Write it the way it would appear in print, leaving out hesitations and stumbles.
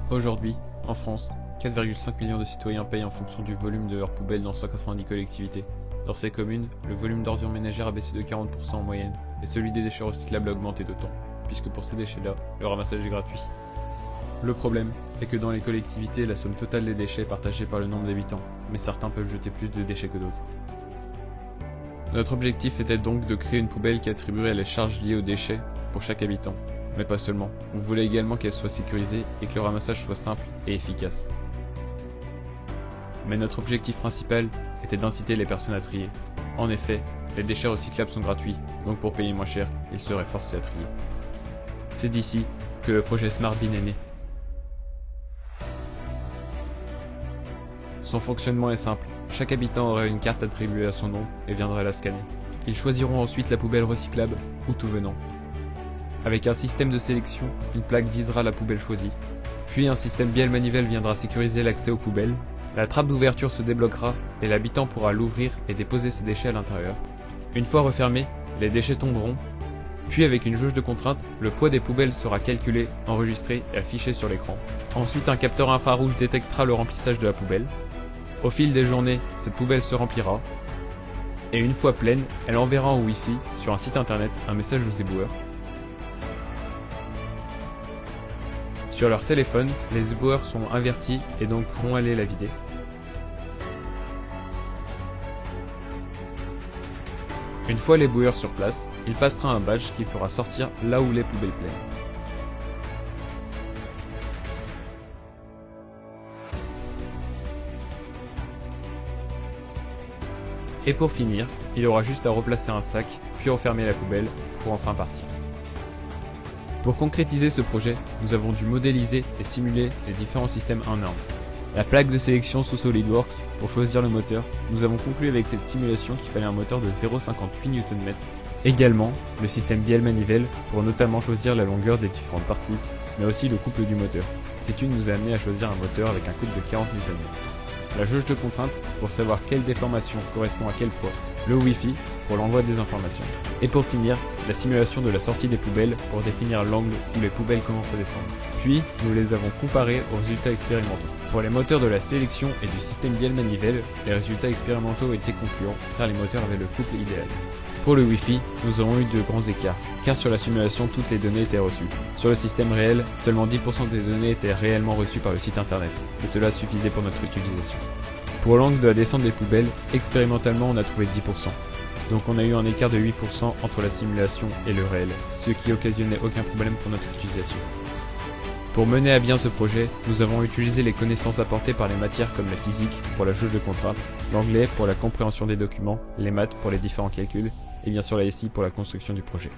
Aujourd'hui, en France, 4,5 millions de citoyens payent en fonction du volume de leurs poubelles dans 190 collectivités. Dans ces communes, le volume d'ordures ménagères a baissé de 40% en moyenne, et celui des déchets recyclables a augmenté d'autant, puisque pour ces déchets-là, le ramassage est gratuit. Le problème est que dans les collectivités, la somme totale des déchets est partagée par le nombre d'habitants, mais certains peuvent jeter plus de déchets que d'autres. Notre objectif était donc de créer une poubelle qui attribuerait les charges liées aux déchets pour chaque habitant. Mais pas seulement, on voulait également qu'elle soit sécurisée et que le ramassage soit simple et efficace. Mais notre objectif principal était d'inciter les personnes à trier. En effet, les déchets recyclables sont gratuits, donc pour payer moins cher, ils seraient forcés à trier. C'est d'ici que le projet SmartBin est né. Son fonctionnement est simple, chaque habitant aurait une carte attribuée à son nom et viendrait la scanner. Ils choisiront ensuite la poubelle recyclable ou tout venant. Avec un système de sélection, une plaque visera la poubelle choisie. Puis un système bielle-manivelle viendra sécuriser l'accès aux poubelles. La trappe d'ouverture se débloquera et l'habitant pourra l'ouvrir et déposer ses déchets à l'intérieur. Une fois refermés, les déchets tomberont. Puis avec une jauge de contrainte, le poids des poubelles sera calculé, enregistré et affiché sur l'écran. Ensuite, un capteur infrarouge détectera le remplissage de la poubelle. Au fil des journées, cette poubelle se remplira. Et une fois pleine, elle enverra en Wi-Fi sur un site internet un message aux éboueurs. Sur leur téléphone, les éboueurs sont avertis et donc pourront aller la vider. Une fois l'éboueur sur place, il passera un badge qui fera sortir là où les poubelles pleines. Et pour finir, il aura juste à replacer un sac, puis refermer la poubelle pour enfin partir. Pour concrétiser ce projet, nous avons dû modéliser et simuler les différents systèmes en un. La plaque de sélection sous SolidWorks, pour choisir le moteur, nous avons conclu avec cette simulation qu'il fallait un moteur de 0,58 Nm. Également, le système bielle-manivelle, pour notamment choisir la longueur des différentes parties, mais aussi le couple du moteur. Cette étude nous a amené à choisir un moteur avec un couple de 40 Nm. La jauge de contrainte, pour savoir quelle déformation correspond à quel poids. Le Wi-Fi, pour l'envoi des informations. Et pour finir, la simulation de la sortie des poubelles pour définir l'angle où les poubelles commencent à descendre. Puis, nous les avons comparés aux résultats expérimentaux. Pour les moteurs de la sélection et du système bielle-manivelle, les résultats expérimentaux étaient concluants, car les moteurs avaient le couple idéal. Pour le Wi-Fi, nous avons eu de grands écarts, car sur la simulation, toutes les données étaient reçues. Sur le système réel, seulement 10% des données étaient réellement reçues par le site internet, et cela suffisait pour notre utilisation. Pour l'angle de la descente des poubelles, expérimentalement on a trouvé 10%. Donc on a eu un écart de 8% entre la simulation et le réel, ce qui occasionnait aucun problème pour notre utilisation. Pour mener à bien ce projet, nous avons utilisé les connaissances apportées par les matières comme la physique pour la jauge de contrainte, l'anglais pour la compréhension des documents, les maths pour les différents calculs, et bien sûr la SI pour la construction du projet.